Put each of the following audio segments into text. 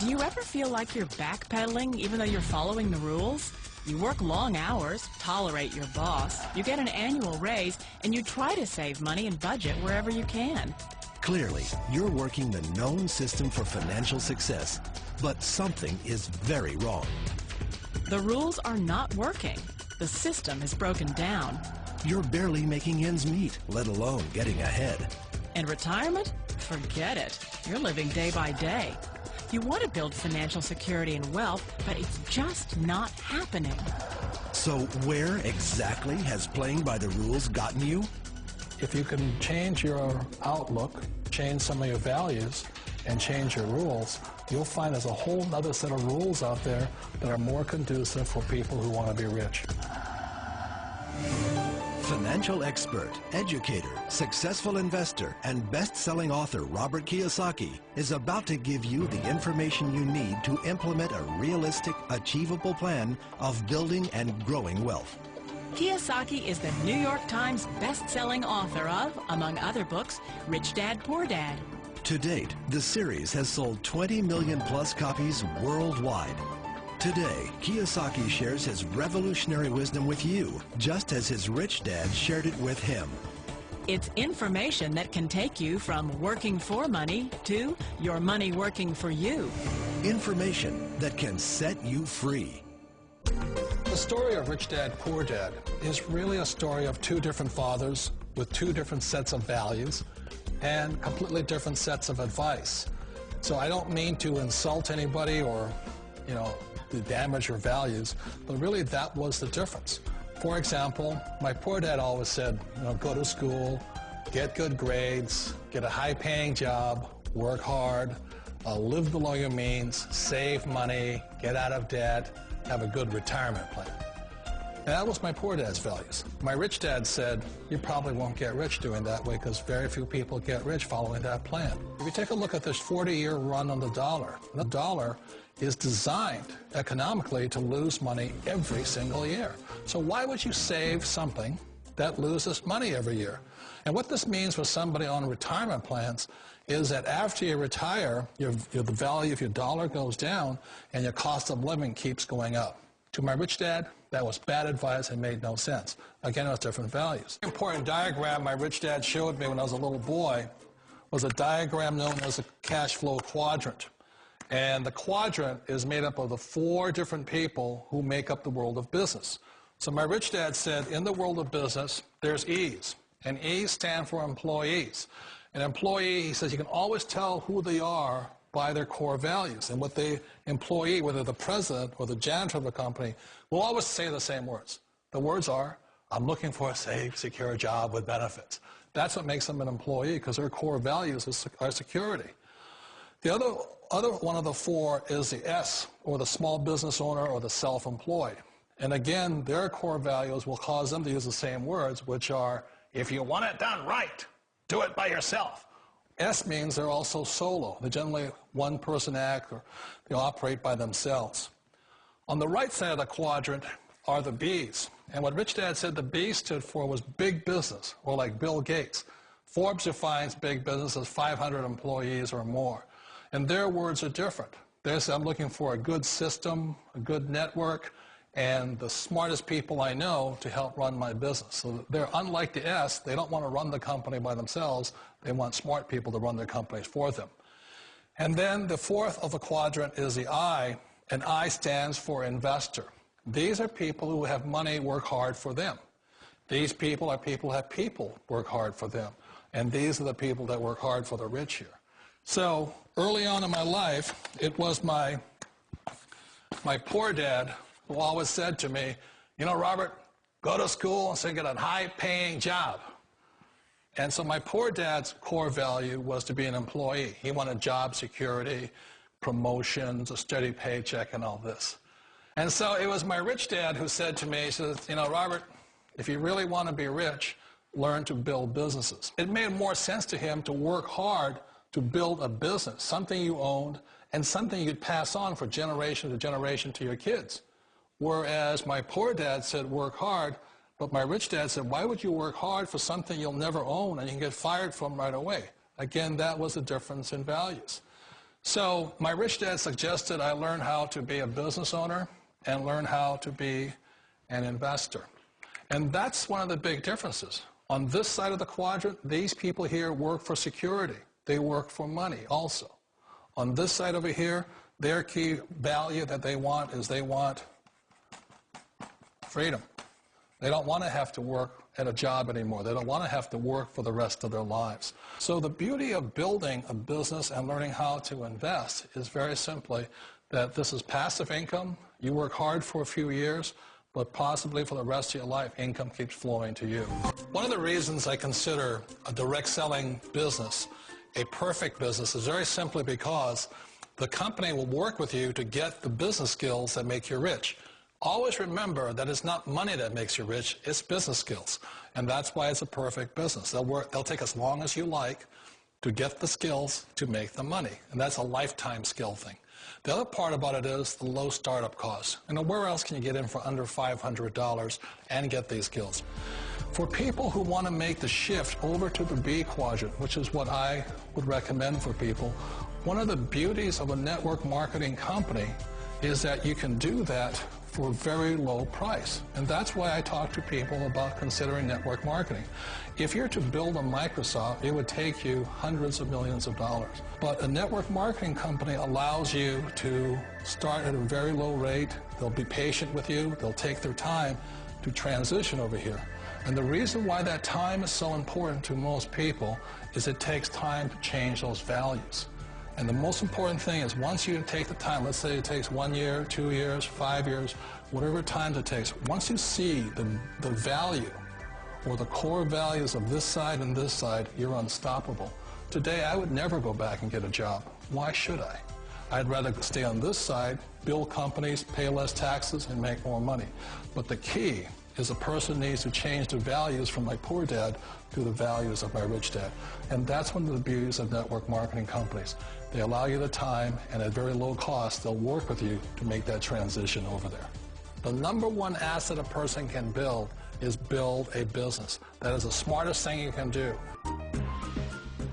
Do you ever feel like you're backpedaling even though you're following the rules? You work long hours, tolerate your boss, you get an annual raise, and you try to save money and budget wherever you can. Clearly, you're working the known system for financial success, but something is very wrong. The rules are not working. The system is broken down. You're barely making ends meet, let alone getting ahead. And retirement? Forget it. You're living day by day. You want to build financial security and wealth, but it's just not happening. So where exactly has playing by the rules gotten you? If you can change your outlook, change some of your values, and change your rules, you'll find there's a whole other set of rules out there that are more conducive for people who want to be rich. Financial expert, educator, successful investor, and best-selling author Robert Kiyosaki is about to give you the information you need to implement a realistic, achievable plan of building and growing wealth. Kiyosaki is the New York Times best-selling author of, among other books, Rich Dad, Poor Dad. To date, the series has sold 20 million plus copies worldwide. Today, Kiyosaki shares his revolutionary wisdom with you, just as his rich dad shared it with him. It's information that can take you from working for money to your money working for you. Information that can set you free. The story of Rich Dad, Poor Dad is really a story of two different fathers with two different sets of values and completely different sets of advice. So I don't mean to insult anybody or, to damage your values, but really that was the difference. For example, my poor dad always said, go to school, get good grades, get a high-paying job, work hard, live below your means, save money, get out of debt, have a good retirement plan. And that was my poor dad's values. My rich dad said, you probably won't get rich doing that way because very few people get rich following that plan. If you take a look at this 40-year run on the dollar is designed economically to lose money every single year. So why would you save something that loses money every year? And what this means for somebody on retirement plans is that after you retire, the value of your dollar goes down and your cost of living keeps going up. To my rich dad, that was bad advice and made no sense. Again, it was different values. The important diagram my rich dad showed me when I was a little boy was a diagram known as a cash flow quadrant. And the quadrant is made up of the four different people who make up the world of business. So my rich dad said, in the world of business, there's E's. And E's stand for employees. An employee, he says, you can always tell who they are by their core values. And what the employee, whether the president or the janitor of the company, will always say the same words. The words are, I'm looking for a safe, secure job with benefits. That's what makes them an employee, because their core values are security. The other one of the four is the S, or the small business owner or the self-employed. And again, their core values will cause them to use the same words, which are, if you want it done right, do it by yourself. S means they're also solo. They're generally one-person act, or they operate by themselves. On the right side of the quadrant are the B's. And what Rich Dad said the B stood for was big business, or like Bill Gates. Forbes defines big business as 500 employees or more. And their words are different. They say, I'm looking for a good system, a good network, and the smartest people I know to help run my business. So they're unlike the S. They don't want to run the company by themselves. They want smart people to run their companies for them. And then the fourth of the quadrant is the I, and I stands for investor. These are people who have money work hard for them. These people are people who have people work hard for them. And these are the people that work hard for the rich here. So early on in my life, it was my poor dad who always said to me, Robert, go to school and so get a high-paying job. And so my poor dad's core value was to be an employee. He wanted job security, promotions, a steady paycheck, and all this. And so it was my rich dad who said to me, he says, Robert, if you really want to be rich, learn to build businesses. It made more sense to him to work hard to build a business, something you owned, and something you'd pass on for generation to generation to your kids. Whereas my poor dad said work hard, but my rich dad said, why would you work hard for something you'll never own and you can get fired from right away? Again, that was the difference in values. So my rich dad suggested I learn how to be a business owner and learn how to be an investor. And that's one of the big differences. On this side of the quadrant, these people here work for security. They work for money also. On this side over here, their key value that they want is they want freedom. They don't want to have to work at a job anymore. They don't want to have to work for the rest of their lives. So the beauty of building a business and learning how to invest is very simply that this is passive income. You work hard for a few years, but possibly for the rest of your life, income keeps flowing to you. One of the reasons I consider a direct selling business a perfect business is very simply because the company will work with you to get the business skills that make you rich. Always remember that it's not money that makes you rich, it's business skills. And that's why it's a perfect business. They'll take as long as you like to get the skills to make the money. And that's a lifetime skill thing. The other part about it is the low startup costs. Where else can you get in for under $500 and get these skills? For people who want to make the shift over to the B quadrant, which is what I would recommend for people, one of the beauties of a network marketing company is that you can do that for a very low price. And that's why I talk to people about considering network marketing. If you're to build a Microsoft, it would take you hundreds of millions of dollars. But a network marketing company allows you to start at a very low rate. They'll be patient with you. They'll take their time to transition over here. And the reason why that time is so important to most people is it takes time to change those values. And the most important thing is once you take the time, let's say it takes 1 year, 2 years, 5 years, whatever time it takes, once you see the value or the core values of this side and this side, you're unstoppable. Today, I would never go back and get a job. Why should I? I'd rather stay on this side, build companies, pay less taxes, and make more money. But the key is a person needs to change the values from my poor dad to the values of my rich dad. And that's one of the beauties of network marketing companies. They allow you the time, and at very low cost, they'll work with you to make that transition over there. The number one asset a person can build is build a business. That is the smartest thing you can do.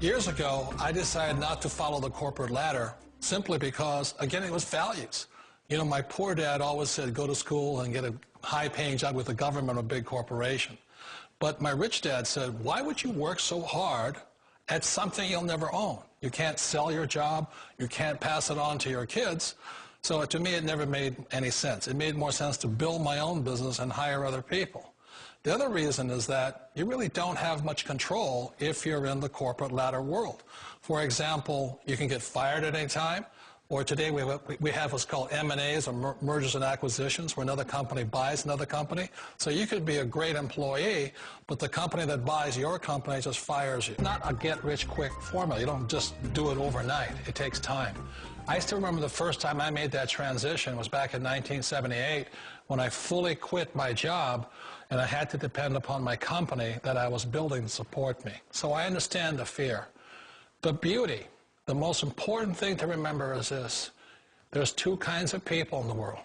Years ago, I decided not to follow the corporate ladder simply because, again, it was values. My poor dad always said, go to school and get a high-paying job with the government or a big corporation. But my rich dad said, why would you work so hard at something you'll never own? You can't sell your job. You can't pass it on to your kids. So to me, it never made any sense. It made more sense to build my own business and hire other people. The other reason is that you really don't have much control if you're in the corporate ladder world. For example, you can get fired at any time. Or today we have what's called M&As, or mergers and acquisitions, where another company buys another company. So you could be a great employee, but the company that buys your company just fires you. Not a get-rich-quick formula. You don't just do it overnight. It takes time. I still remember the first time I made that transition was back in 1978 when I fully quit my job and I had to depend upon my company that I was building to support me. So I understand the fear. The beauty. The most important thing to remember is this. There's two kinds of people in the world.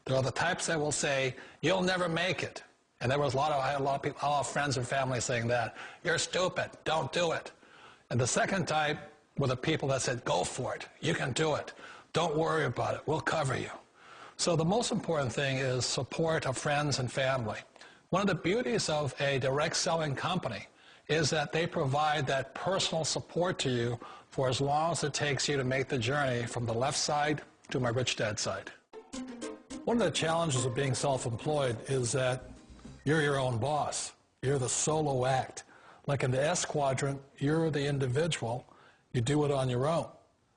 There are the types that will say, you'll never make it. And I had a lot of people, a lot of friends and family saying that. You're stupid. Don't do it. And the second type were the people that said, go for it. You can do it. Don't worry about it. We'll cover you. So the most important thing is support of friends and family. One of the beauties of a direct selling company is that they provide that personal support to you for as long as it takes you to make the journey from the left side to my rich dad side. One of the challenges of being self-employed is that you're your own boss. You're the solo act. Like in the S quadrant, you're the individual. You do it on your own.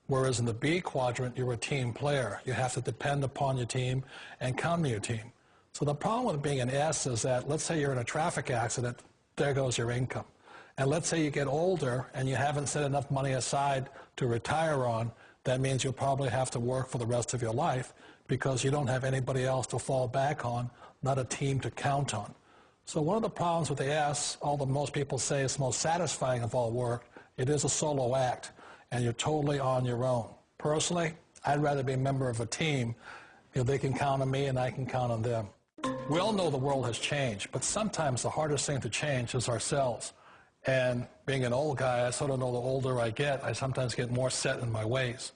Whereas in the B quadrant, you're a team player. You have to depend upon your team and count on your team. So the problem with being an S is that, let's say you're in a traffic accident, there goes your income. And let's say you get older and you haven't set enough money aside to retire on, that means you'll probably have to work for the rest of your life because you don't have anybody else to fall back on, not a team to count on. So one of the problems with the S, although most people say it's the most satisfying of all work, it is a solo act, and you're totally on your own. Personally, I'd rather be a member of a team. They can count on me and I can count on them. We all know the world has changed, but sometimes the hardest thing to change is ourselves. And being an old guy, I sort of know the older I get, I sometimes get more set in my ways.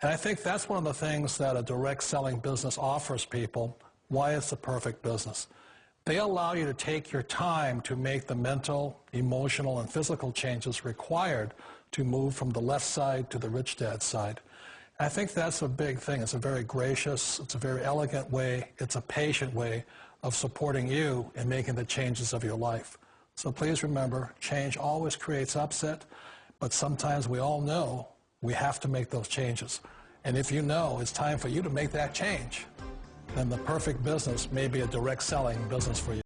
And I think that's one of the things that a direct selling business offers people, why it's the perfect business. They allow you to take your time to make the mental, emotional, and physical changes required to move from the left side to the rich dad side. I think that's a big thing. It's a very gracious, it's a very elegant way, it's a patient way of supporting you in making the changes of your life. So please remember, change always creates upset, but sometimes we all know we have to make those changes. And if you know it's time for you to make that change, then the perfect business may be a direct selling business for you.